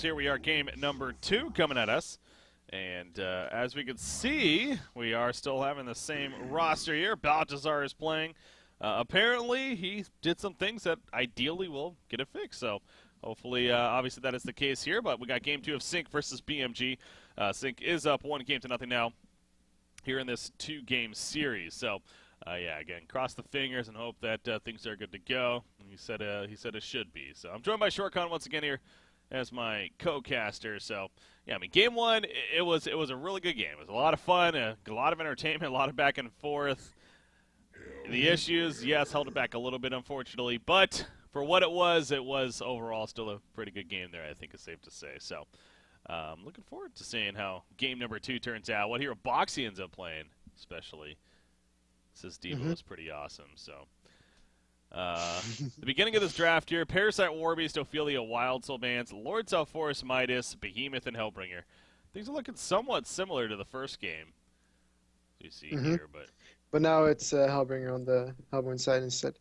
Here we are, game number 2 coming at us. And as we can see, we are still having the same roster here. Baltazar is playing. Apparently, he did some things that ideally will get it fixed. So hopefully, obviously, that is the case here. But we got game 2 of Sync versus BMG. Sync is up 1-0 now here in this 2-game series. So, yeah, again, cross the fingers and hope that things are good to go. He said it should be. So I'm joined by Shortcon once again here as my co-caster. So, yeah, I mean, game 1, it was a really good game. It was a lot of fun, a lot of entertainment, a lot of back and forth. The issues, yes, held it back a little bit, unfortunately, but for what it was overall still a pretty good game there, I think is safe to say. So, looking forward to seeing how game number 2 turns out. What hero Boxy ends up playing, especially. Says Devo is pretty awesome, so. The beginning of this draft here, Parasite Warbeast, Ophelia, Wild Soul Bands, Lord Self-Force, Midas, Behemoth, and Hellbringer. Things are looking somewhat similar to the first game. You see here, But now it's Hellbringer on the Hellborn side instead.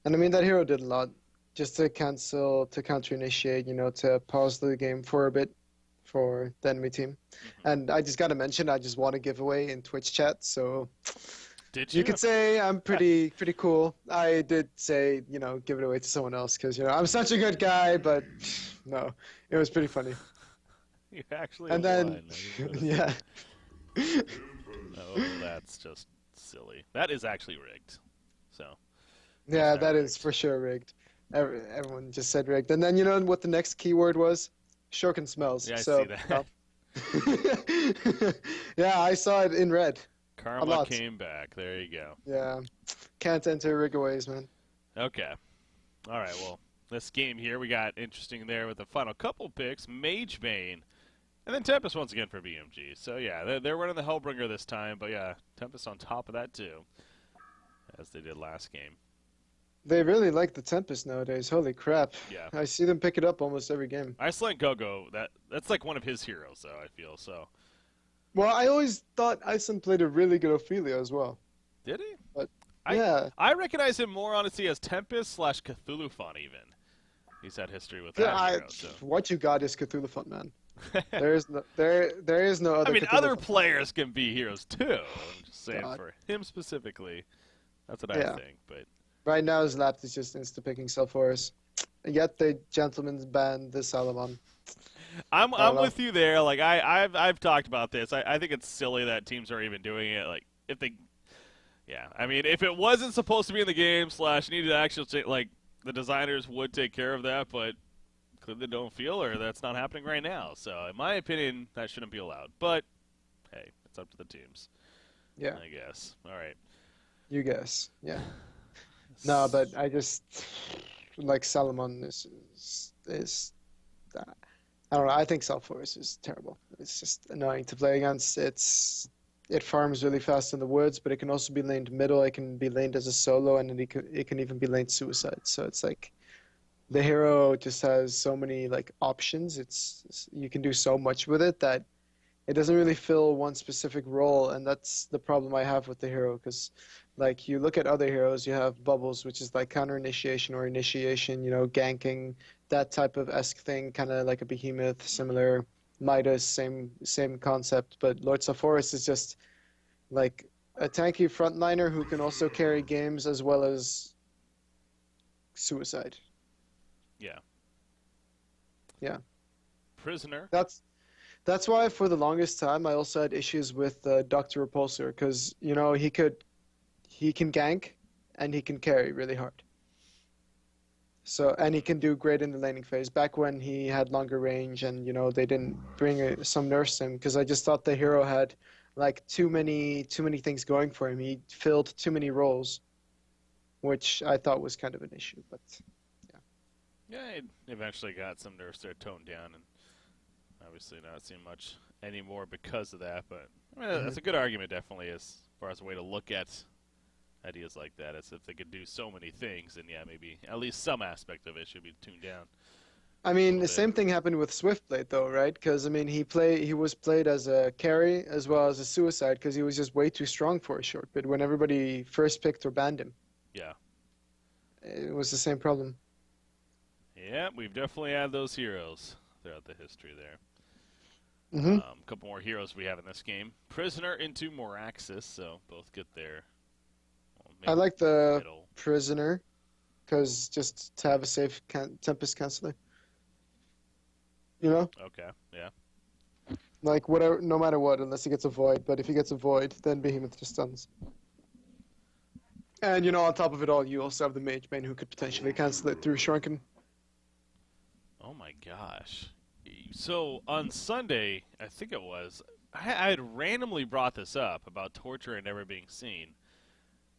And I mean, that hero did a lot. Just to counter-initiate, to pause the game for a bit for the enemy team. And I just got to mention, I just won a giveaway in Twitch chat, so... Did you? You could say I'm pretty cool. I did say, give it away to someone else because, I'm such a good guy, but no, it was pretty funny. You actually and won. then, yeah. Oh, that's just silly. That is actually rigged. So. Yeah, that is for sure rigged. Everyone just said rigged. And then you know what the next keyword was? Shurken smells. Yeah, I see that. Yeah, I saw it in red. Karma came back. There you go. Yeah. Can't enter rigaways, man. Okay. All right, well, this game here, we got interesting there with the final couple picks. Mage Bane. And then Tempest once again for BMG. So, yeah, they're running the Hellbringer this time. But, yeah, Tempest on top of that, too, as they did last game. They really like the Tempest nowadays. Holy crap. Yeah. I see them pick it up almost every game. Iceland Gogo, that's like one of his heroes, though, I feel, so... Well, I always thought Iceland played a really good Ophelia as well. Did he? But, yeah. I recognize him more, honestly, as Tempest/Cthulhu-Font, even. He's had history with that hero, so. What you got is Cthulhu-Font, man. there is no other I mean, other Cthulhu-Font. players can be heroes, too. I'm just saying for him specifically. That's what I think, but... Right now, his lap is just insta-picking Self-Force. Yet the gentleman's banned the Salamon. I'm with you there. Like I've talked about this. I think it's silly that teams are even doing it. Like if they, yeah. I mean, if it wasn't supposed to be in the game / needed to actually like the designers would take care of that, but clearly they don't feel or that's not happening right now. So in my opinion, that shouldn't be allowed. But hey, it's up to the teams. Yeah. I guess. All right. You guess. Yeah. No, but I just like Salamon is I don't know. I think Self-Force is terrible. It's just annoying to play against. It farms really fast in the woods, but it can also be laned middle. It can be laned as a solo, and then it can even be laned suicide. So it's like the hero just has so many like options. You can do so much with it that it doesn't really fill one specific role, and that's the problem I have with the hero. Because like you look at other heroes, you have Bubbles, which is like counter initiation or initiation. Ganking. That type of esque thing, kind of like a Behemoth, similar. Midas, same concept, but Lord Self-Force is just like a tanky frontliner who can also carry games as well as suicide. Yeah. Yeah. Prisoner. That's why for the longest time I also had issues with Dr. Repulsor because he can gank and he can carry really hard. So, and he can do great in the laning phase. Back when he had longer range and, they didn't bring some nerfs to him because I just thought the hero had, like, too many things going for him. He filled too many roles, which I thought was kind of an issue, but, yeah. Yeah, it eventually got some nerfs there toned down and obviously not seeing much anymore because of that, but I mean, that's a good argument definitely as far as a way to look at ideas like that, as if they could do so many things, and yeah, maybe at least some aspect of it should be tuned down. I mean, the same thing happened with Swiftblade, though, right? Because I mean, he was played as a carry as well as a suicide because he was just way too strong for a short bit when everybody first picked or banned him. Yeah, it was the same problem. Yeah, we've definitely had those heroes throughout the history there. Hmm. A couple more heroes we have in this game. Prisoner into Moraxis, so both get their I maybe like the middle. prisoner because just to have a safe Tempest canceler. You know, Okay, yeah. like whatever, no matter what, unless he gets a void. But if he gets a void, then Behemoth just stuns. And on top of it all, you also have the Mage Bane who could potentially cancel it through Shrunken. Oh my gosh. So on Sunday, I think it was, I had randomly brought this up about Torture and never being seen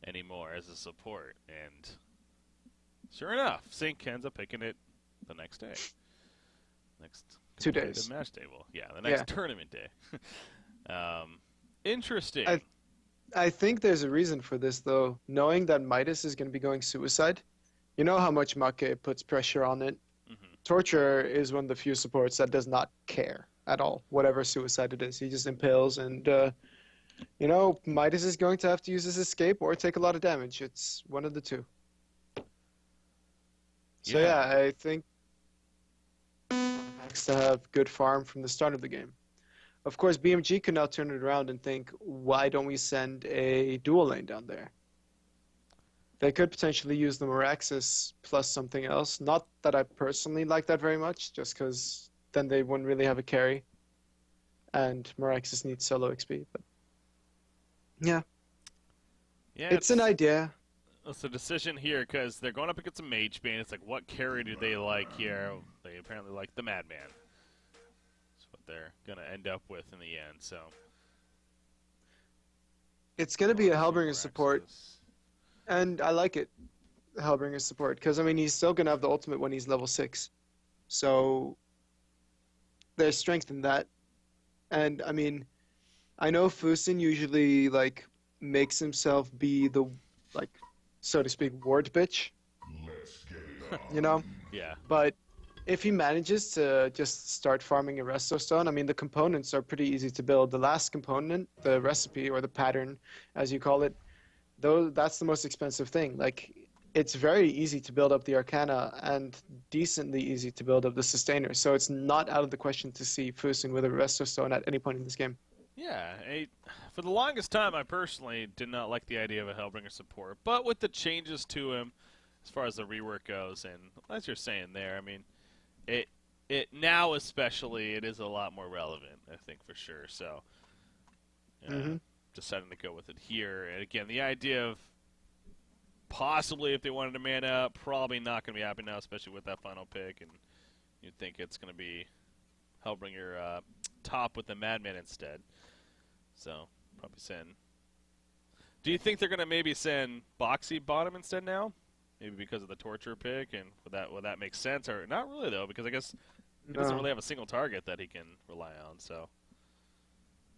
anymore as a support, and sure enough, Sync ends up picking it the next day. Next 2 competitive days. match day. Well, yeah, the next Yeah. tournament day. Interesting. I think there's a reason for this though. Knowing that Midas is going to be going suicide, you know how much Make puts pressure on it. Hmm. Torture is one of the few supports that does not care at all, whatever suicide it is. He just impales, and Midas is going to have to use his escape or take a lot of damage. It's one of the two. So yeah, Yeah. I think next to have good farm from the start of the game. Of course, BMG can now turn it around and think, why don't we send a dual lane down there? They could potentially use the Meraxis plus something else. Not that I personally like that very much, just because then they wouldn't really have a carry. And Meraxis needs solo XP. But yeah, Yeah, it's an idea. it's a decision here because they're going up against a Mage Bane. It's like, what carry do they like here? They apparently like the Madman. That's what they're going to end up with in the end, so. It's going to be a Going to Hellbringer support, Moraxis. and I like it, Hellbringer support, because I mean, he's still going to have the ultimate when he's level 6. So there's strength in that. And I mean, I know Fusin usually like makes himself be the like so to speak ward bitch, you know? Yeah. But if he manages to just start farming a resto stone, I mean the components are pretty easy to build. The last component, the recipe or the pattern as you call it, though that's the most expensive thing. Like it's very easy to build up the arcana and decently easy to build up the sustainer. So it's not out of the question to see Fusin with a resto stone at any point in this game. Yeah, for the longest time, I personally did not like the idea of a Hellbringer support, but with the changes to him, as far as the rework goes, and as you're saying there, I mean, it now especially it is a lot more relevant, I think for sure. So, Hmm. deciding to go with it here, and again, the idea of possibly if they wanted to man up, probably not going to be happening now, especially with that final pick, and you'd think it's going to be Hellbringer top with the Madman instead. So, probably send. Do you think they're going to maybe send Boxy bottom instead now? Maybe because of the torture pick, and would that make sense? Or not really, though, because I guess he doesn't No. really have a single target that he can rely on, so.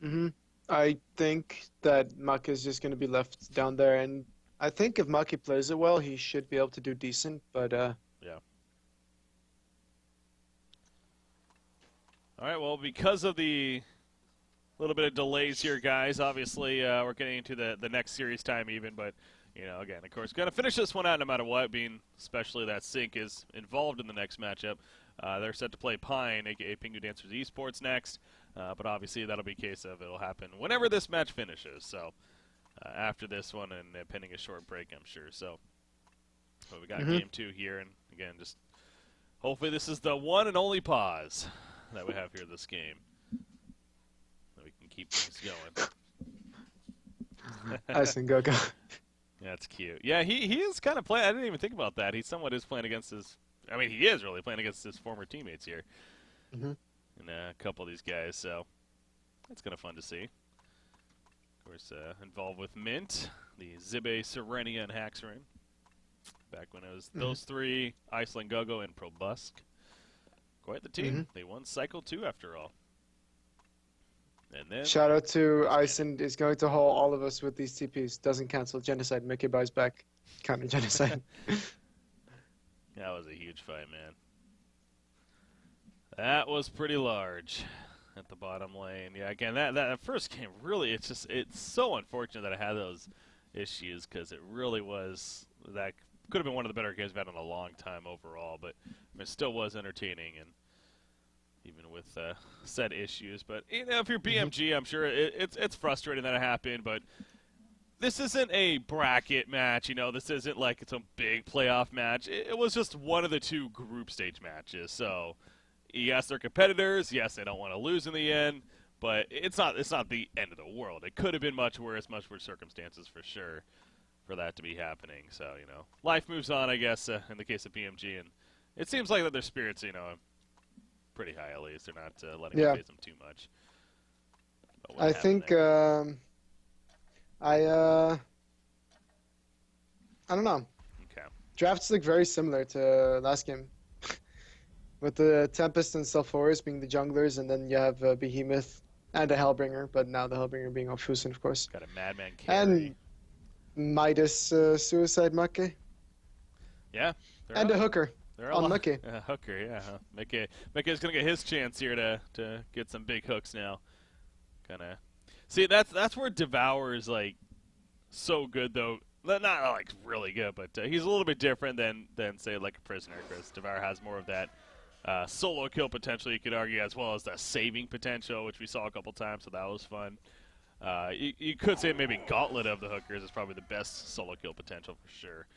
Hmm. I think that Maki is just going to be left down there, and I think if Maki plays it well, he should be able to do decent. But Yeah. All right, well, because of the little bit of delays here, guys, obviously we're getting into the next series time even, but, again, of course, going to finish this one out no matter what, being especially that Sync is involved in the next matchup. They're set to play Pine, a.k.a. Pingu Dancers Esports, next. But obviously that'll be a case of it'll happen whenever this match finishes. So after this one and pending a short break, I'm sure. So but we got mhm. game 2 here. And again, just hopefully this is the one and only pause that we have here this game. That we can keep things going. Ice and Gogo. That's cute. Yeah, he is kind of playing. I didn't even think about that. He somewhat is playing against his. I mean, he is really playing against his former teammates here. Hmm. And a couple of these guys, so that's kind of fun to see. Of course, involved with Mint, the Zibe, Serenia, and Haxorin. Back when it was those three, Iceland, Gogo, and Probusk. Quite the team. Hmm. They won Cycle 2 after all. And then Shout out to Iceman. Ison is going to haul all of us with these TPs. Doesn't cancel genocide. Mickey buys back. Counter genocide. That was a huge fight, man. That was pretty large at the bottom lane. Yeah, again, that first game really, it's so unfortunate that I had those issues because it really was, that could have been one of the better games we've had in a long time overall, but it still was entertaining. And even with said issues. But you know, if you're Hmm. BMG, I'm sure it's frustrating that it happened. But this isn't a bracket match. You know, this isn't like some big playoff match. It was just one of the two group stage matches. So yes, they're competitors. Yes, they don't want to lose in the end. But it's not the end of the world. It could have been much worse, much worse circumstances for sure for that to be happening. So you know, life moves on, I guess, in the case of BMG, and it seems like that their spirits, you know, pretty high at least. They're not letting it Yeah, phase them too much. But what I happened think there? I I don't know. Okay. Drafts look very similar to last game, with the Tempest and Sulfuris being the junglers, and then you have Behemoth and a Hellbringer, but now the Hellbringer being off Fusen, of course, Got a Madman carry. and Midas Suicide Mucky, Yeah, they're and a a, hooker they're a on lot. Mucky. Hooker, yeah. Huh? Mickey's gonna get his chance here to get some big hooks now. Kind of. See, that's where Devour is like so good though. Not like really good, but he's a little bit different than say like a Prisoner, because Devour has more of that solo kill potential, you could argue, as well as the saving potential, which we saw a couple times, so that was fun. You could say maybe Gauntlet of the Hookers is probably the best solo kill potential for sure.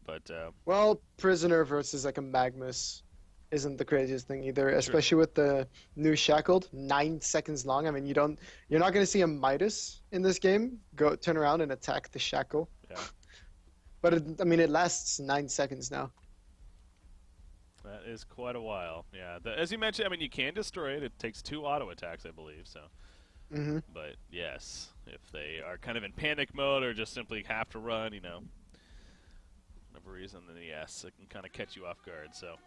But Well, Prisoner versus like a Magnus isn't the craziest thing either, true, especially with the new Shackled, 9 seconds long. I mean, you're not going to see a Midas in this game go turn around and attack the Shackle, yeah, but I mean, it lasts 9 seconds now. that is quite a while. Yeah, as you mentioned, I mean, you can destroy it. It takes 2 auto attacks, I believe. So, Hmm. but yes, if they are kind of in panic mode or just simply have to run, you know, whatever reason, then yes, it can kind of catch you off guard. So.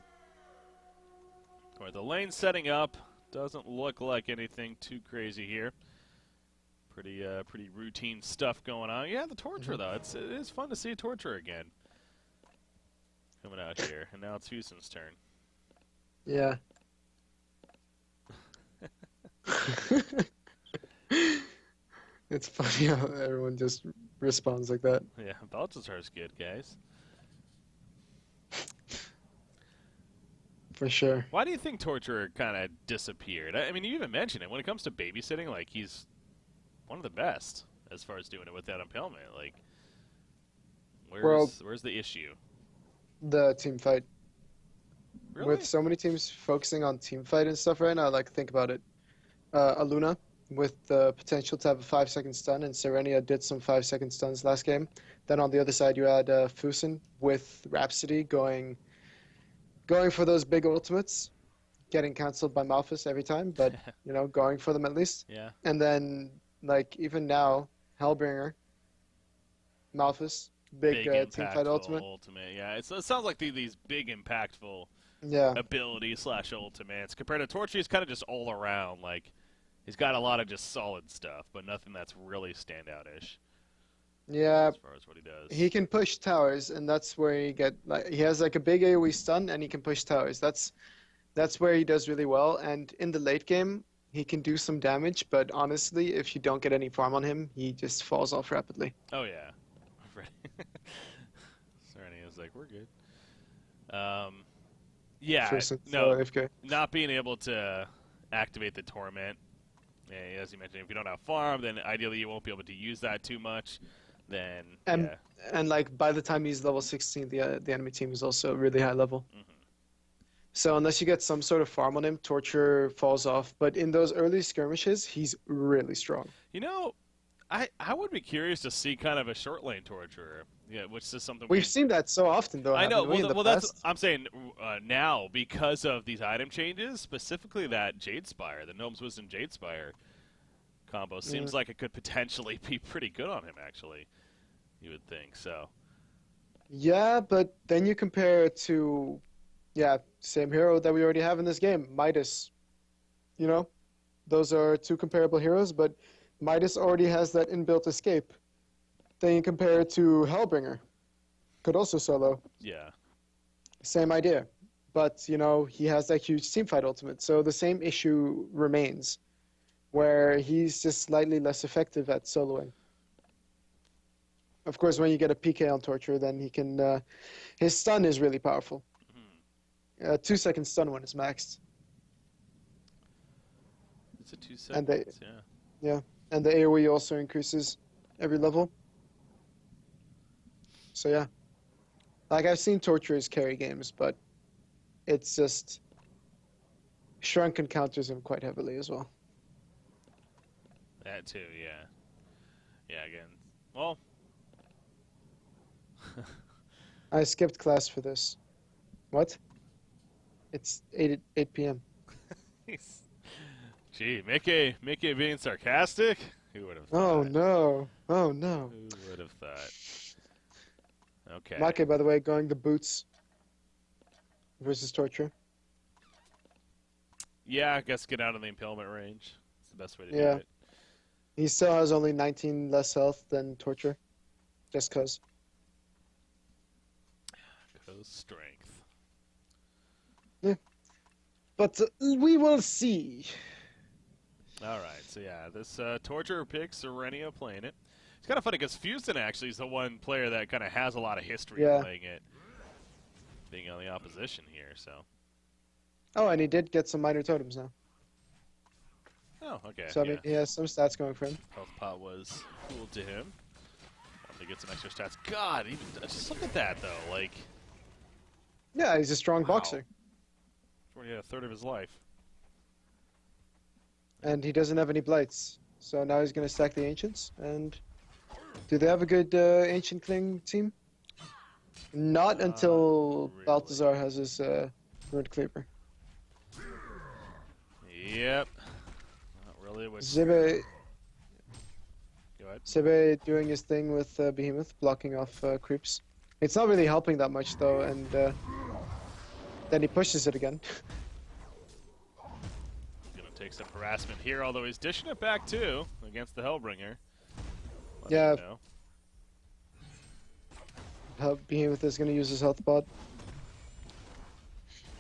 Or the lane setting up doesn't look like anything too crazy here. Pretty routine stuff going on. Yeah, the torture Hmm. though. It is fun to see a torture again coming out here. And now it's Houston's turn. Yeah. It's funny how everyone just responds like that. Yeah, Baltazar's good, guys. For sure. Why do you think torture kind of disappeared? I mean, you even mentioned it. When it comes to babysitting, like he's one of the best as far as doing it without impalement. Like, Well, where's the issue? the team fight. With Really? so many teams focusing on team fight and stuff right now, like think about it. Aluna with the potential to have a 5 second stun, and Serenia did some 5 second stuns last game. Then on the other side, you had Fusen with Rhapsody going for those big ultimates, getting cancelled by Malphus every time, but going for them at least. Yeah. And then like even now, Hellbringer, Malphus, big Big team fight impactful ultimate. ultimate. Yeah, it sounds like these big impactful Yeah, ability slash ultimates compared to Torchy. He's kind of just all around. Like he's got a lot of just solid stuff, but nothing that's really standout-ish yeah. as far as what he does. He can push towers, and that's where he has like a big AoE stun, and he can push towers. That's where he does really well. And in the late game, he can do some damage, but honestly, if you don't get any farm on him, he just falls off rapidly. Oh yeah, Serenia is like we're good. Yeah, First, no, AFK. not being able to activate the torment. Yeah, as you mentioned, if you don't have farm, then ideally you won't be able to use that too much. Then And yeah. and like by the time he's level 16, the enemy team is also really high level. Hmm. So unless you get some sort of farm on him, Torture falls off. But in those early skirmishes, he's really strong. You know, I would be curious to see kind of a short lane torturer. Yeah, which is something We've seen that so often, though, I know. haven't we, in the That's past? I'm saying now because of these item changes, specifically that Jade Spire, the Gnome's Wisdom Jade Spire combo seems Mm. like it could potentially be pretty good on him. Actually, you would think so. Yeah, but then you compare it to, yeah, same hero that we already have in this game, Midas. You know, those are two comparable heroes, but Midas already has that inbuilt escape. Then you compare it to Hellbringer, could also solo. Yeah. Same idea. But, he has that huge teamfight ultimate. So the same issue remains, where he's just slightly less effective at soloing. Of course, when you get a PK on Torture, then he can. His stun is really powerful. Mhm. 2 second stun when it's maxed. to 2 And they, seconds. Yeah. yeah, and the AoE also increases every level. So yeah, like I've seen torturers carry games, but it's just shrunken counters him quite heavily as well. That too. Yeah. Yeah. Again. Well. I skipped class for this. What? It's 8 p.m. Gee, Mickey being sarcastic? Who would have Oh thought? no! Oh no! Who would have thought? Okay. Make, by the way, going the boots versus torture. Yeah, I guess get out of the impalement range. It's the best way to Yeah. do it. He still has only 19 less health than torture, just cause. Cause strength. But we will see. All right, so yeah, this torture picks Serenia playing it. It's kind of funny because Fusen actually is the one player that kind of has a lot of history playing it, being on the opposition here. So. Oh, and he did get some minor totems now. Oh, okay. So I mean, he has some stats going for him. Health pot was cool to him. Wanted to get some extra stats. God, even just look at that though. Like. Yeah, he's a strong Wow. boxer, He's already had a third of his life. and he doesn't have any blights. So now he's gonna stack the ancients. And do they have a good ancient cling team? Not until really. Balthazar has his ruined cleaver. Yep. Not really. Zibe Go ahead. Sebe doing his thing with Behemoth, blocking off creeps. It's not really helping that much though, and then he pushes it again. Gonna take some harassment here, although he's dishing it back too against the Hellbringer. Let Yeah. him know. Behemoth is going to use his health pod.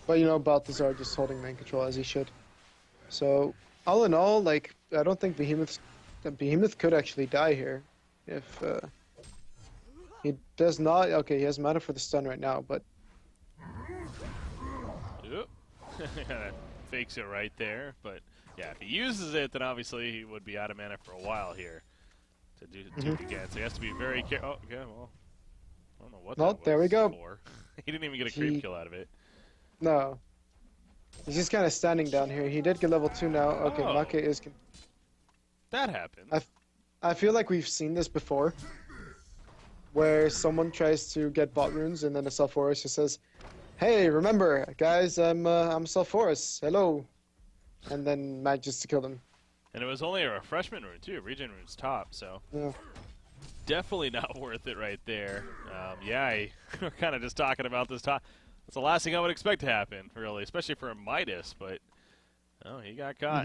But you know, Balthazar just holding main control as he should. So, all in all, like, I don't think Behemoth could actually die here. If he does not, okay, he has mana for the stun right now, but Yep. Fakes it right there, but yeah, if he uses it, then obviously he would be out of mana for a while here to do it again. So he has to be very careful. Oh, okay, well, I don't know what that was there we go. for. He didn't even get a creep kill out of it. no. He's just kind of standing down here. He did get level 2 now. Okay, Oh. Make is... That happened. I feel like we've seen this before, where someone tries to get bot runes and then the Sulfuras just says, "Hey, remember, guys, I'm Sulfuras. Hello," and then manages to kill them. And it was only a refreshment rune too. Regen rune's top, so Yeah. definitely not worth it right there. Yeah, we're kind of just talking about this top. That's the last thing I would expect to happen, really, especially for a Midas. But oh, he got caught.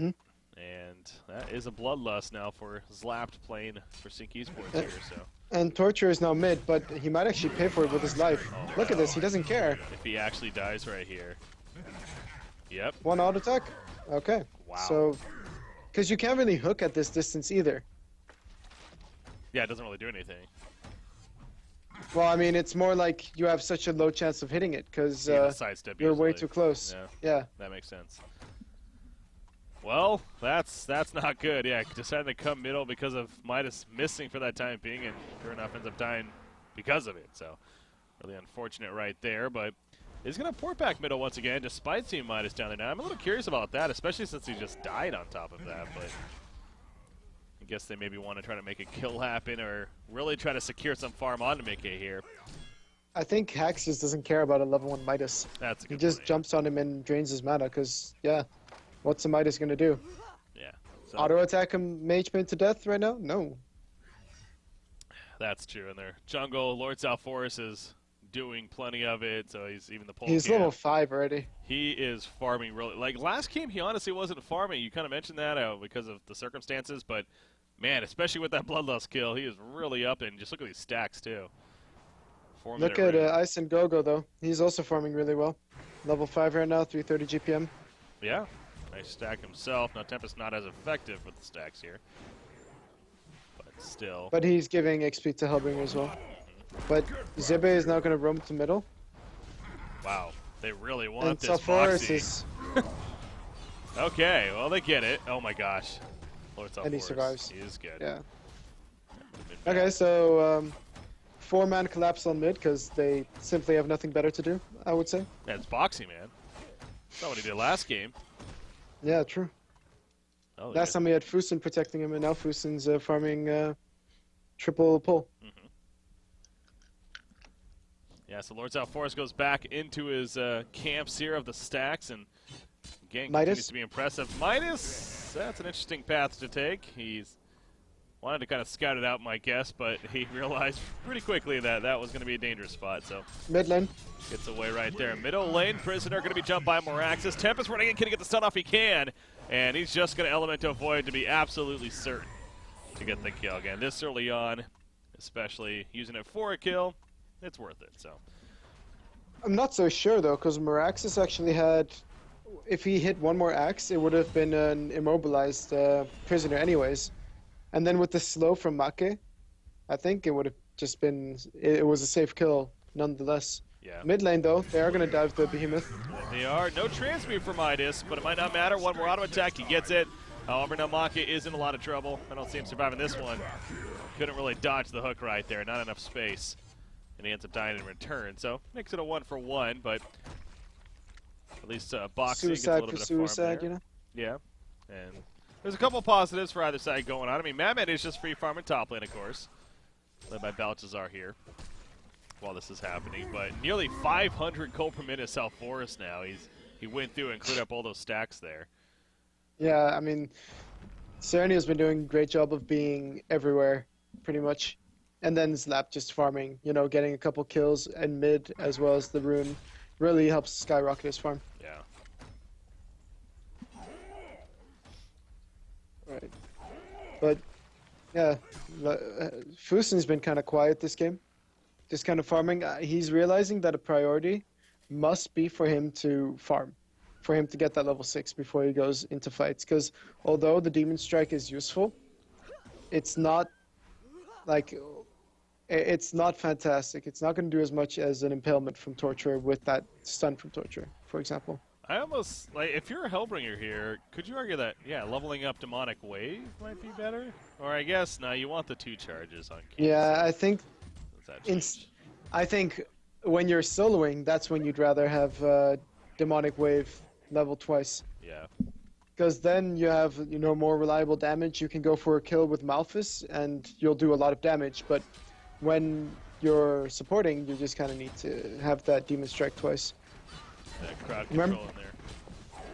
And that is a bloodlust now for Zlapt playing for Sync Esports here. So And Torture is now mid, but he might actually pay for it with his life. Look at this, he doesn't care. if he actually dies right here. Yep. One auto attack? Okay. Wow. So, because you can't really hook at this distance either. Yeah, it doesn't really do anything. Well, I mean, it's more like you have such a low chance of hitting it, because Yeah, sidestep you're way easily. too close. Yeah. That makes sense. Well, that's not good. Yeah, deciding to come middle because of Midas missing for that time being, and sure enough ends up dying because of it. So, really unfortunate right there. But he's going to port back middle once again, despite seeing Midas down there now. I'm a little curious about that, especially since he just died on top of that. But I guess they maybe want to try to make a kill happen or really try to secure some farm onto Mickey here. I think Hax just doesn't care about a level 1 Midas. That's a good He just point. jumps on him and drains his mana, because, yeah, what's a Midas going to do? Yeah. So Auto attack him Mage Bane to death right now? No. that's true. And their jungle, Lord Salforus, is doing plenty of it, so he's even the pole. He's level 5 already. He is farming really. Like last game, he honestly wasn't farming. You kind of mentioned that because of the circumstances, but man, especially with that Bloodlust kill, he is really up and just look at these stacks too. Look at Ice and Gogo though. He's also farming really well. Level 5 right now, 330 GPM. Yeah, nice stack himself. Now Tempest not as effective with the stacks here, but still. But he's giving XP to Hellbringer as well. But Zibe is now going to roam to middle. Wow, they really want And this Sulfuras Foxy. is... Okay, well, they get it. Oh my gosh. Lord's And he Force. survives. He is good. Yeah. Would've been Okay, bad. so 4-man collapse on mid because they simply have nothing better to do, I would say. Yeah, it's boxing, man. That's not what he did last game. Yeah, true. Oh, Last time we had Fusen protecting him, and now Fusen's farming triple pull. Yeah, so Lord's Force goes back into his camps here of the stacks, and again Midas? continues to be impressive. Midas, that's an interesting path to take. He's wanted to kind of scout it out, my guess, but he realized pretty quickly that that was going to be a dangerous spot, so Mid lane. gets away right there. Middle lane, Prisoner going to be jumped by Moraxis. Tempest running in, can he get the stun off? He can, and he's just going to Elemental Void to be absolutely certain to get the kill. Again, this early on, especially using it for a kill, it's worth it, so. I'm not so sure though, because Meraxis actually had, if he hit one more axe, it would have been an immobilized prisoner anyways. And then with the slow from Make, I think it would have just been, it was a safe kill nonetheless. Yeah. Mid lane though, they are going to dive the behemoth. They are. No transmute for Midas, but it might not matter. One more auto attack, he gets it. However, now Maka is in a lot of trouble. I don't see him surviving this one. Couldn't really dodge the hook right there. Not enough space. And he ends up dying in return. So, makes it a 1-for-1, but at least boxing gets a Suicide little for bit of farm suicide, there. you know? Yeah. And there's a couple positives for either side going on. I mean, Madman is just free farming top lane, of course. Led by Baltazar here while this is happening. But nearly 500 gold per minute South Forest now. He went through and cleared up all those stacks there. Yeah, I mean, Serenia's been doing a great job of being everywhere, pretty much. And then Zlap just farming, you know, getting a couple kills and mid as well as the rune really helps skyrocket his farm. Yeah. Right. But, yeah, Fusen's been kind of quiet this game. Just kind of farming. He's realizing that a priority must be for him to farm, for him to get that level 6 before he goes into fights. Because although the Demon Strike is useful, it's not, like, it's not fantastic. It's not going to do as much as an Impalement from Torture with that stun from Torture, for example. I almost, like, if you're a Hellbringer here, could you argue that, yeah, leveling up Demonic Wave might be better? Or I guess, no, you want the 2 charges on King. Yeah, I think Does that change? I think when you're soloing, that's when you'd rather have Demonic Wave level twice. Yeah. Because then you have, you know, more reliable damage. You can go for a kill with Malphus, and you'll do a lot of damage. But when you're supporting, you just kind of need to have that Demon Strike twice. That crowd Remember- control in there.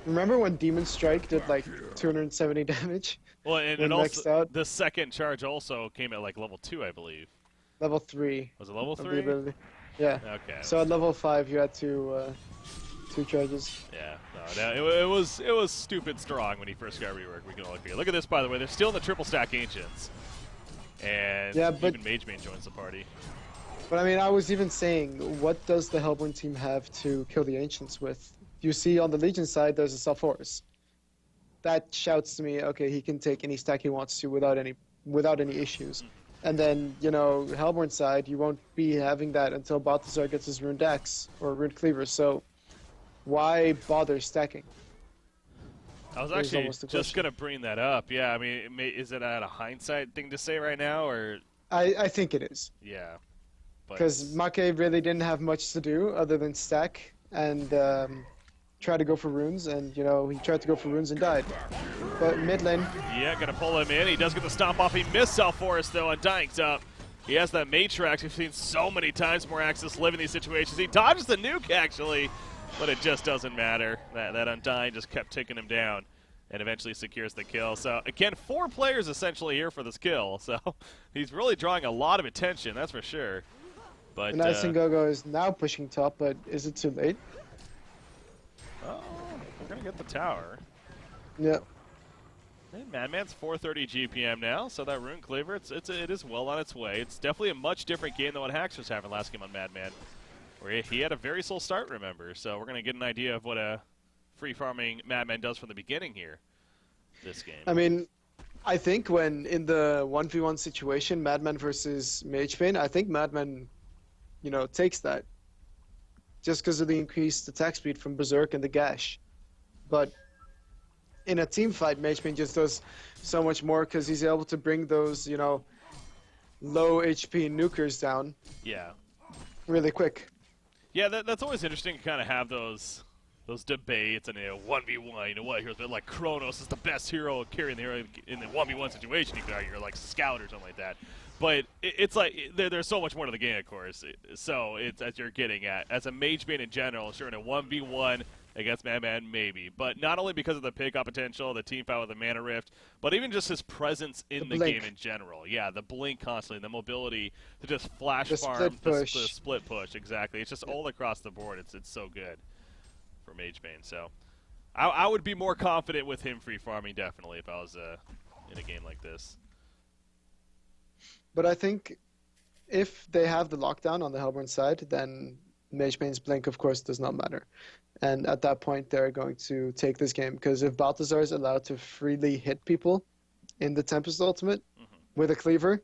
Remember when Demon Strike did like 270 damage? Well, and when also, maxed out? the second charge also came at, like, level 2, I believe. Level 3 Was it level of the 3? ability. Yeah. Okay. So at level 5, you had two charges. Yeah, no, it was stupid strong when he first got reworked. We can all agree. Look at this, by the way. They're still in the triple stack Ancients, and Yeah, but- even Mage Main joins the party. But I mean, I was even saying, what does the Hellborn team have to kill the Ancients with? You see on the Legion side, there's a Sulfuras. That shouts to me, okay, he can take any stack he wants to without any issues. And then, you know, Hellborn side, you won't be having that until Balthazar gets his Rune Dax or Rune Cleaver. So why bother stacking? I was It was actually almost a just question. going to bring that up. Yeah, I mean, is it a hindsight thing to say right now, or I think it is. yeah? But Because Make really didn't have much to do other than stack and try to go for runes, and you know he tried to go for runes and died. But mid lane, yeah, gonna pull him in. He does get the stomp off. He missed South Forest though, and Dying's up. He has that Matrix. We've seen so many times Moraxis live in these situations. He dodges the nuke actually, but it just doesn't matter. That Undying just kept taking him down, and eventually secures the kill. So again, 4 players essentially here for this kill. So he's really drawing a lot of attention. That's for sure. But and Isingogo is now pushing top, but is it too late? oh, we're gonna get the tower. Yeah. And Madman's 430 GPM now, so that Rune Cleaver, it is well on its way. It's definitely a much different game than what Hax was having last game on Madman, where he had a very slow start, remember. So we're going to get an idea of what a free farming Madman does from the beginning here, this game. I mean, I think when in the 1v1 situation, Madman versus Magebane, I think Madman, you know, takes that. Just because of the increased attack speed from Berserk and the Gash. But in a team fight, Mageman just does so much more because he's able to bring those, you know, low HP nukers down Yeah. really quick. Yeah, that's always interesting to kind of have those debates and 1v1. You know what? Here's like Kronos is the best hero carrying the hero in the 1v1 situation. You could argue, like Scout or something like that. But it's like there's so much more to the game, of course. So it's as you're getting at as a mage main in general. Sure, in a 1v1 against Madman, maybe. But not only because of the pickup potential, the team fight with the mana rift, but even just his presence in the game in general. Yeah, the blink constantly, the mobility to just flash farm, the split push, exactly. It's just all across the board. It's so good for Mage Bane. So I would be more confident with him free farming, definitely, if I was in a game like this. But I think if they have the lockdown on the Hellborn side, then Mage Bane's blink, of course, does not matter. And at that point, they're going to take this game. Because if Balthazar is allowed to freely hit people in the Tempest ultimate with a cleaver,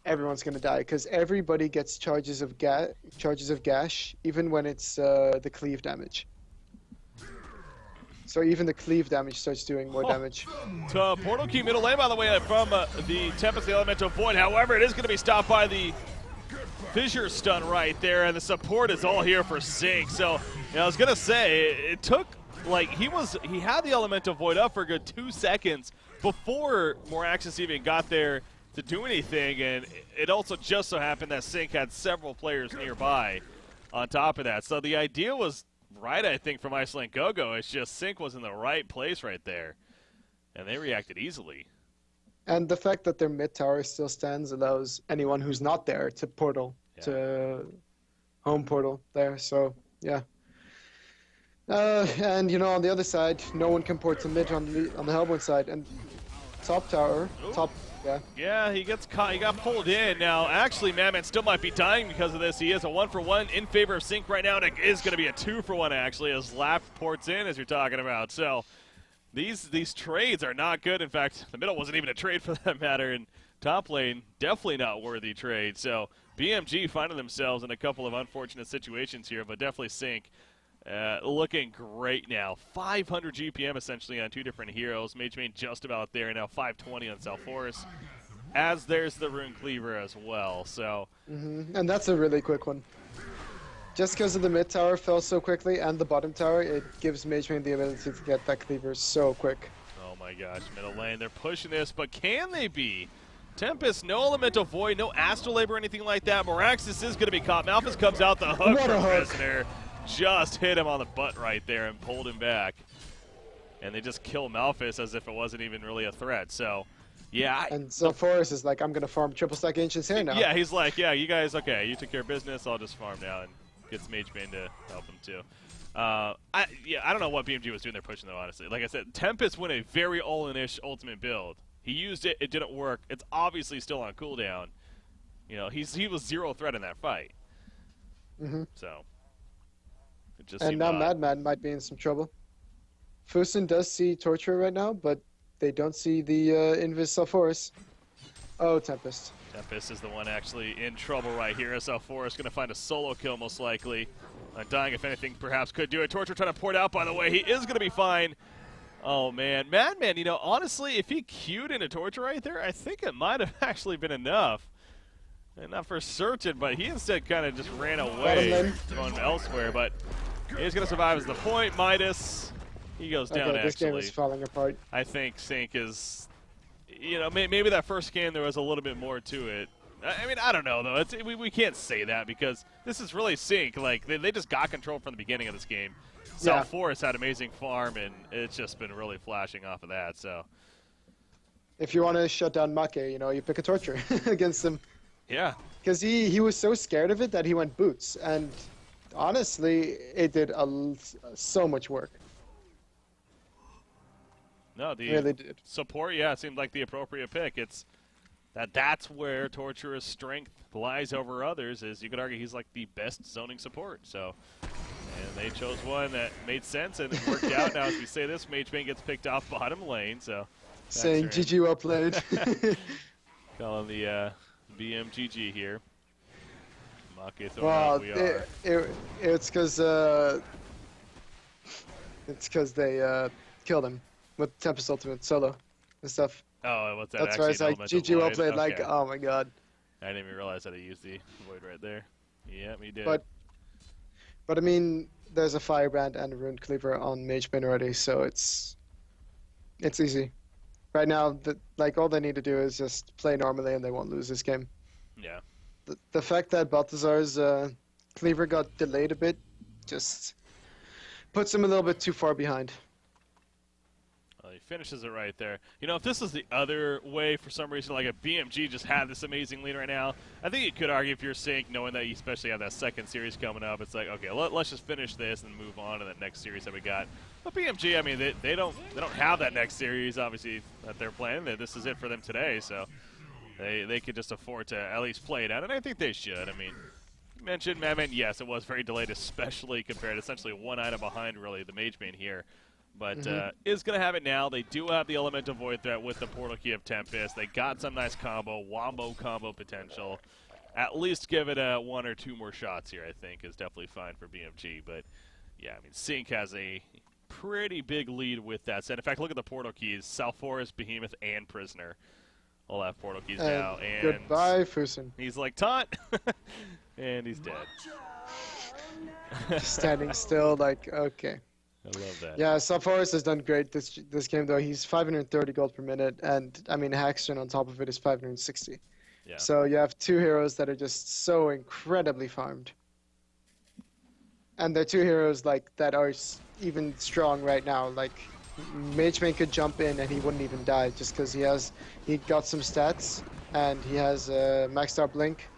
everyone's going to die. Because everybody gets charges of gash, even when it's the cleave damage. So even the cleave damage starts doing more damage. Portal key middle lane, by the way, from the Tempest, the Elemental Void. However, it is going to be stopped by the Fissure stun right there, and the support is all here for Sync. So, you know, I was going to say, it took, like, he had the Elemental Void up for a good 2 seconds before Moraxis even got there to do anything, and it also just so happened that Sync had several players nearby on top of that. So the idea was right, I think, from Iceland Go-Go. It's just Sync was in the right place right there, and they reacted easily. And the fact that their mid tower still stands allows anyone who's not there to portal, to home portal there. So, yeah. And, you know, on the other side, no one can port to mid on the Hellborn side. And top tower, Yeah, he gets caught. He got pulled in. Now, actually, Madman still might be dying because of this. He is a 1-for-1 in favor of Sync right now, and it is going to be a 2-for-1, actually, as Lap ports in, as you're talking about. So these trades are not good. In fact, the middle wasn't even a trade for that matter, and top lane, definitely not worthy trade. So BMG finding themselves in a couple of unfortunate situations here, but definitely Sync looking great now. 500 GPM essentially on 2 different heroes. Mage Main just about there, and now 520 on Self-Force, as there's the Rune Cleaver as well. So, and that's a really quick one. Just because of the mid tower fell so quickly and the bottom tower, it gives Mage Main the ability to get that cleaver so quick. Oh my gosh, middle lane, they're pushing this, but can they be? Tempest, no Elemental Void, no Astrolabe or anything like that. Moraxis is going to be caught. Malphus comes out the hook from Prisoner. Just hit him on the butt right there and pulled him back. And they just kill Malphus as if it wasn't even really a threat. So, yeah. And so Forrest is like, I'm going to farm triple stack Ancients here now. Yeah, he's like, yeah, you guys, okay, you took care of business, I'll just farm now, and gets Mage Bane to help him too. I don't know what BMG was doing there pushing though, honestly. Like I said, Tempest went a very all-in-ish ultimate build. He used it, it didn't work. It's obviously still on cooldown. You know, he was 0 threat in that fight. So. And now Madman might be in some trouble. Fusin does see Torture right now, but they don't see the Invis Self-Force. Oh, Tempest. Tempest is the one actually in trouble right here. Self-Force going to find a solo kill most likely. Dying, if anything, perhaps could do it. Torture trying to port out, by the way. He is going to be fine. Oh, man. Madman, you know, honestly, if he queued into Torture right there, I think it might have actually been enough. And not for certain, but he instead kind of just ran away, going elsewhere. But he's going to survive as the point. Midas, he goes down, this game is falling apart. I think Sync is, you know, maybe that first game there was a little bit more to it. I mean, I don't know, though. We can't say that because this is really Sync. Like, they just got control from the beginning of this game. Self-Force had amazing farm, and it's just been really flashing off of that. So, if you want to shut down Make, you know, you pick a Torture against him. Yeah. Because he was so scared of it that he went Boots, and honestly, it did so much work. No, the really did. Support, yeah, it seemed like the appropriate pick. It's that's where Torturous' strength lies over others, is you could argue he's like the best zoning support. So, and they chose one that made sense and it worked out. Now, as we say this, Mage Bane gets picked off bottom lane, so. Saying GG well played. Calling the BMGG here. Well, it's because they killed him. with Tempest Ultimate solo and stuff. Oh, what's that? That's why Actually, it's an like elemental GG well void. played. Like, Okay. oh my god. I didn't even realize that he used the void right there. Yep, he did. But I mean, there's a Firebrand and a Rune Cleaver on Mage Bane already, so it's easy. Right now, like all they need to do is just play normally, and they won't lose this game. Yeah. The fact that Balthazar's Cleaver got delayed a bit just puts him a little bit too far behind. Well, he finishes it right there. You know, if this was the other way for some reason, like if BMG just had this amazing lead right now, I think you could argue if you're Sync, knowing that you especially have that second series coming up, it's like, okay, let's just finish this and move on to the next series that we got. But BMG, I mean, they don't have that next series, obviously, that they're playing. This is it for them today, so they could just afford to at least play it out, and I think they should. I mean, you mentioned Madman, yes, it was very delayed, especially compared to essentially one item behind, really, the Mage Bane here. But is going to have it now. They do have the Elemental Void Threat with the Portal Key of Tempest. They got some nice wombo combo potential. At least give it one or two more shots here, I think, is definitely fine for BMG. But, yeah, I mean, Sync has a pretty big lead with that set. In fact, look at the Portal Keys. South Forest, Behemoth, and Prisoner all have Portal Keys now. And goodbye, Fusen. he's like, taunt! And he's dead. Standing still, like, okay. I love that. Yeah, South Forest has done great this game, though. He's 530 gold per minute, and, I mean, Haxton on top of it is 560. Yeah. So you have two heroes that are just so incredibly farmed. And they're two heroes, like, that are even strong right now. Like, Mage Bane could jump in and he wouldn't even die just because he got some stats, and he has maxed out Blink.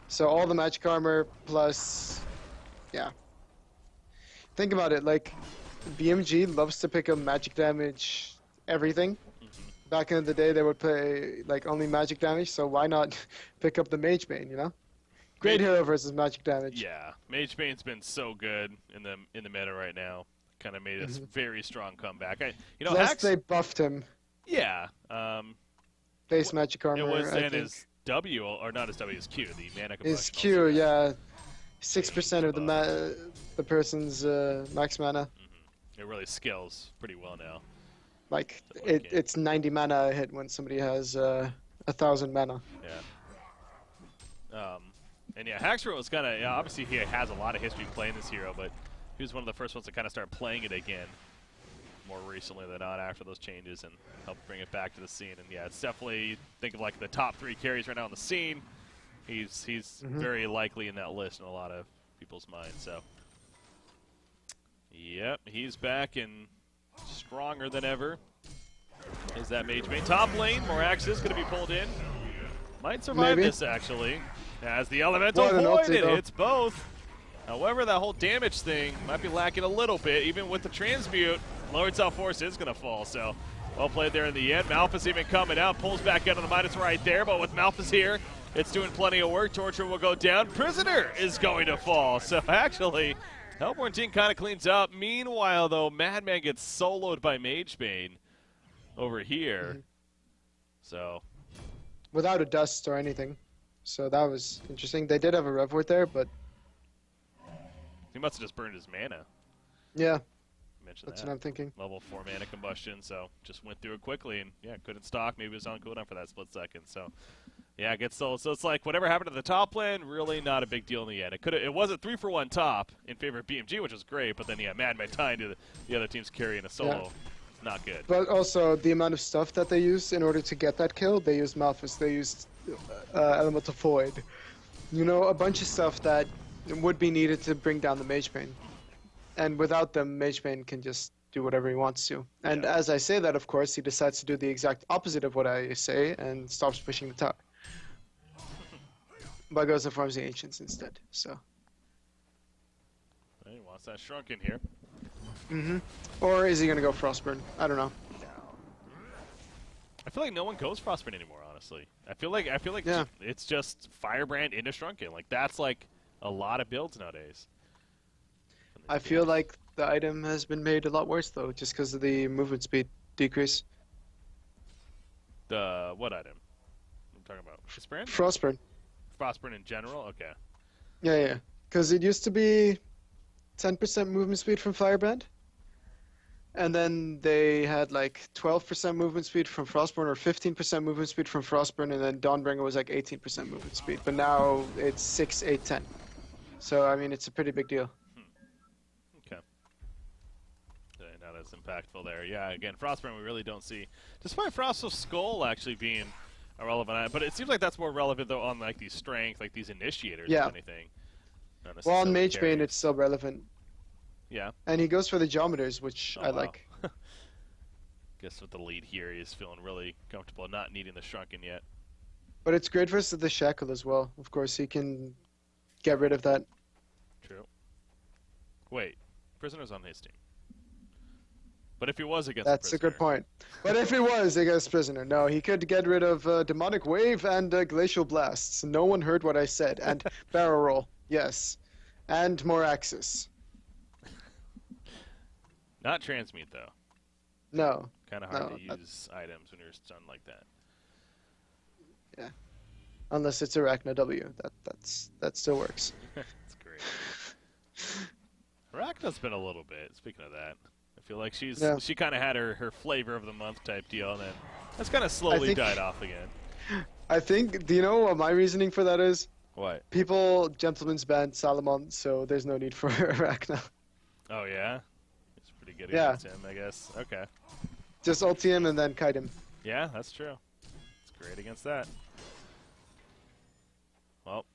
So all the magic armor plus, yeah. Think about it, like, BMG loves to pick up magic damage, everything. Back in the day, they would play like only magic damage, so why not pick up the Mage Bane? You know, great hero versus magic damage. Yeah, Mage Bane's been so good in the meta right now. Kind of made a very strong comeback. Plus they buffed him. Yeah. Base magic armor. It was I then think. his W, or not his W, his Q, the mana combustion. His Q, yeah, 6% of the person's max mana. It really scales pretty well now. Like it's 90 mana a hit when somebody has 1,000 mana. Yeah. And yeah, Haxor was kind of, obviously he has a lot of history playing this hero, but he was one of the first ones to kind of start playing it again more recently than not after those changes and help bring it back to the scene. And yeah, it's definitely, think of like the top 3 carries right now on the scene. He's very likely in that list in a lot of people's minds. So, yep, he's back and stronger than ever. Is that Mage Bane? Top lane, Morax is going to be pulled in. Might survive this, actually. As the Elemental Void, it hits both. However, that whole damage thing might be lacking a little bit. Even with the Transmute, Lowered South Force is going to fall. So, well played there in the end. Malphus even coming out, pulls back out of the Midas right there. But with Malphus here, it's doing plenty of work. Torture will go down. Prisoner is going to fall. So, actually, Hellborn team kind of cleans up. Meanwhile, though, Madman gets soloed by Mage Bane over here. So, without a dust or anything. So that was interesting. They did have a Revwort there, but he must have just burned his mana. Yeah, Mentioned that's that. what I'm thinking. Level 4 mana combustion, so just went through it quickly and yeah, couldn't stock. Maybe it was on cooldown for that split second. So yeah, gets sold. So it's like whatever happened to the top lane, really not a big deal in the end. It was a 3-for-1 top in favor of BMG, which was great, but then yeah, Madman tying to the other team's carrying a solo. Yeah. Not good. But also the amount of stuff that they used in order to get that kill, they used Malphus, they used Elemental Void. You know, a bunch of stuff that would be needed to bring down the Mage Bane. And without them, Mage Bane can just do whatever he wants to. And as I say that, of course, he decides to do the exact opposite of what I say and stops pushing the tower. But goes and farms the Ancients instead, so. He wants that shrunken here. Or is he going to go Frostburn? I don't know. I feel like no one goes Frostburn anymore, honestly. I feel like it's just Firebrand into Shrunken. Like that's like a lot of builds nowadays. I feel like the item has been made a lot worse though, just because of the movement speed decrease. The what item? I'm talking about Frostburn? Frostburn. Frostburn in general? Okay. Yeah. Because it used to be 10% movement speed from Firebrand. and then they had like 12% movement speed from Frostburn or 15% movement speed from Frostburn, and then Dawnbringer was like 18% movement speed. But now it's 6, 8, 10. So I mean, it's a pretty big deal. Okay. Not as impactful there. Yeah, again, Frostburn we really don't see, despite Frost of Skull actually being a relevant, but it seems like that's more relevant though on like these strength, like these initiators, Yeah. if anything. Not Well, on necessarily Magebane, carries. it's still relevant. Yeah. And he goes for the geometers, which Oh, I wow. like. Guess with the lead here, he's feeling really comfortable not needing the shrunken yet. But it's great versus the shackle as well. Of course, he can get rid of that. True. Wait, prisoner's on his team. But if he was against That's the a prisoner, good point. But if he was against Prisoner, no, he could get rid of Demonic Wave and Glacial Blasts. No one heard what I said. And Barrel Roll, yes. And more Axis. not transmute though. No. Kind of hard No, to use items when you're stunned like that. Yeah. Unless it's Arachna W. That still works. That's great. Arachna's been a little bit. Speaking of that, I feel like she kind of had her flavor of the month type deal, and then that's kind of slowly died off again. I think, do you know what my reasoning for that is? What? People, gentlemen's banned Salamon, so there's no need for Arachna. Oh yeah, he's pretty good Yeah. against him, I guess. Okay. Just ulti him and then kite him. Yeah, that's true. It's great against that. Well,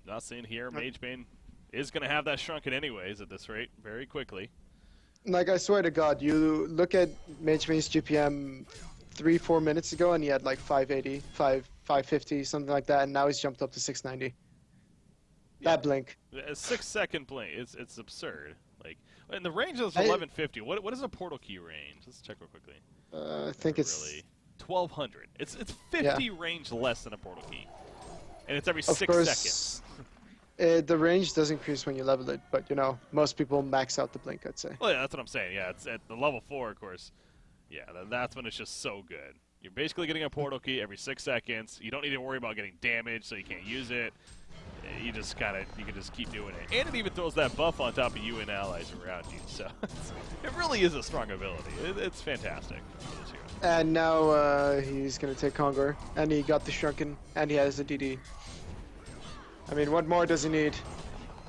not seeing here. Magebane is going to have that shrunken anyways at this rate very quickly. Like, I swear to God, you look at Magebane's GPM 3-4 minutes ago, and he had like 580, 550, something like that, and now he's jumped up to 690. Yeah. That blink. A 6-second blink. It's absurd. Like, and the range is 1150. What is a portal key range? Let's check real quickly. I think it's really 1200. It's 50 range less than a portal key, and it's every Of 6 course, seconds. The range does increase when you level it, but you know, most people max out the blink, I'd say. Well, yeah, that's what I'm saying. Yeah, it's at the level 4, of course. Yeah, that's when it's just so good. You're basically getting a portal key every 6 seconds. You don't need to worry about getting damaged, so you can't use it. You just you can just keep doing it, and it even throws that buff on top of you and allies around you. So it really is a strong ability. It's fantastic. And now he's gonna take Kongor, and he got the Shrunken, and he has the DD. I mean, what more does he need?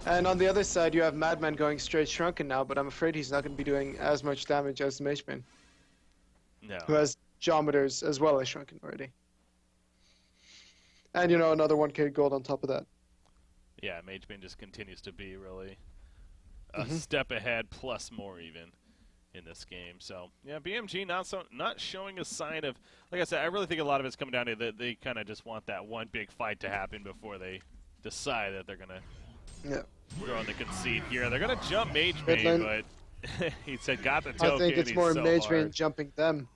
And on the other side, you have Madman going straight Shrunken now, but I'm afraid he's not going to be doing as much damage as Magebane, No. who has Geometers as well as Shrunken already. And, you know, another 1k gold on top of that. Yeah, Magebane just continues to be really a step ahead, plus more even in this game. So yeah, BMG not showing a sign of. Like I said, I really think a lot of it's coming down to that they kind of just want that one big fight to happen before they decide that they're gonna throw in the conceit here. They're gonna jump Magebane, but he said got the token. I think it's more Magebane jumping them.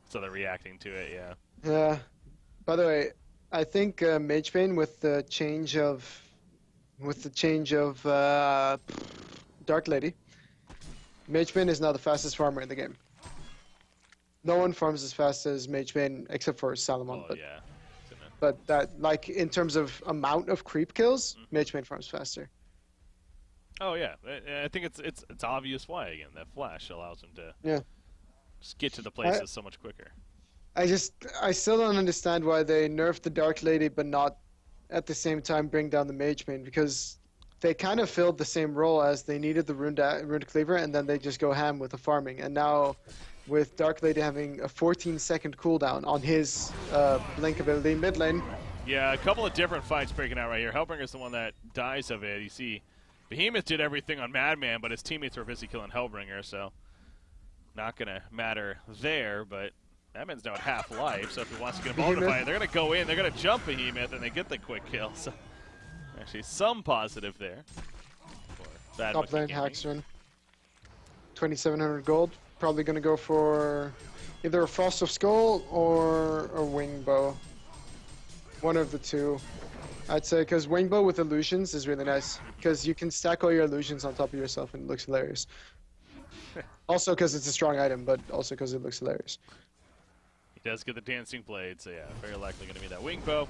So they're reacting to it, yeah. Yeah. By the way, I think Magebane with the change of Dark Lady, Magebane is now the fastest farmer in the game. No one farms as fast as Magebane except for Salamon. Oh, yeah. But that, like, in terms of amount of creep kills, Magebane farms faster. Oh yeah, I think it's obvious why. Again, that flash allows him to just get to the places so much quicker. I still don't understand why they nerfed the Dark Lady but not at the same time bring down the Magebane, because they kind of filled the same role as they needed the Rune Cleaver, and then they just go ham with the farming. And now, with Dark Lady having a 14-second cooldown on his blink ability mid lane. Yeah, a couple of different fights breaking out right here. Hellbringer's the one that dies of it. You see, Behemoth did everything on Madman, but his teammates were busy killing Hellbringer, so not going to matter there. But Madman's now at half life, so if he wants to get involved in the fight, they're going to go in, they're going to jump Behemoth, and they get the quick kill. So actually some positive there. Top lane Haxron. 2,700 gold. Probably going to go for either a Frost of Skull or a Wing Bow. One of the two, I'd say, because Wing Bow with illusions is really nice, because you can stack all your illusions on top of yourself and it looks hilarious. Also because it's a strong item, but also because it looks hilarious. He does get the Dancing Blade, so yeah, very likely going to be that Wing Bow,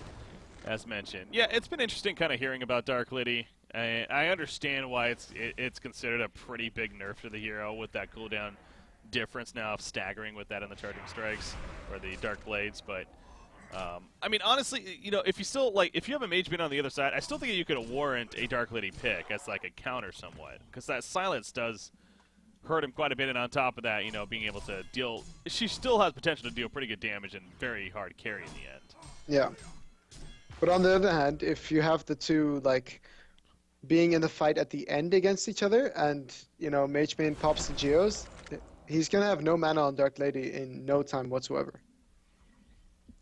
as mentioned. Yeah, it's been interesting kind of hearing about Dark Lady. I understand why it's considered a pretty big nerf to the hero with that cooldown difference now of staggering with that in the charging strikes or the dark blades, but I mean, honestly, if you still if you have a mage bin on the other side, I still think you could warrant a Dark Lady pick as like a counter somewhat, because that silence does hurt him quite a bit, and on top of that, being able to deal, she still has potential to deal pretty good damage and very hard carry in the end. Yeah. But on the other hand, if you have the two being in the fight at the end against each other, and Mage Main pops the Geos, he's gonna have no mana on Dark Lady in no time whatsoever.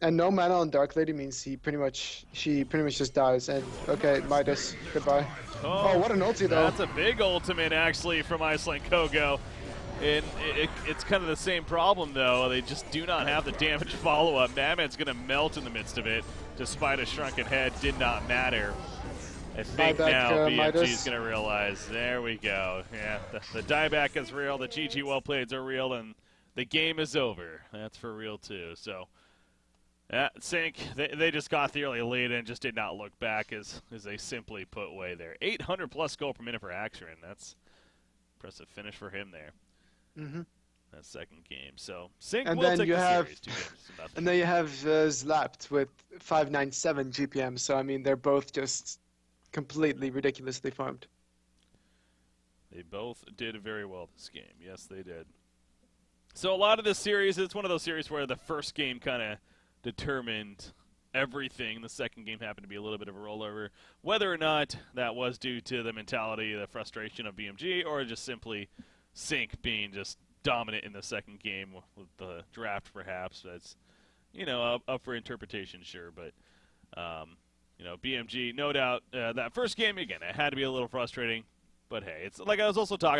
And no mana on Dark Lady means she pretty much just dies. And okay, Midas, goodbye. Oh, what an ulti though! That's a big ultimate actually from Iceland Kogo. And it's kind of the same problem though. They just do not have the damage follow-up. Madman's gonna melt in the midst of it, despite a shrunken head. Did not matter. I think now BMG is going to realize, there we go. Yeah, the dieback is real, the GG well playeds are real, and the game is over. That's for real too. So, Sync, they just got the early lead and just did not look back, as they simply put way there. 800 plus goal per minute for Axion. That's impressive finish for him there. Mm-hmm. That second game. So, Sync and will take the series 2 games to nothing. And then you have Zlapt with 597 GPM. So, I mean, they're both just completely ridiculously farmed. They both did very well this game. Yes, they did. So a lot of this series, it's one of those series where the first game kind of determined everything. The second game happened to be a little bit of a rollover. Whether or not that was due to the mentality, the frustration of BMG, or just simply Sync being just dominant in the second game with the draft, perhaps. That's, up for interpretation, sure. But, BMG, no doubt, that first game, again, it had to be a little frustrating. But hey, it's like I was also talking about.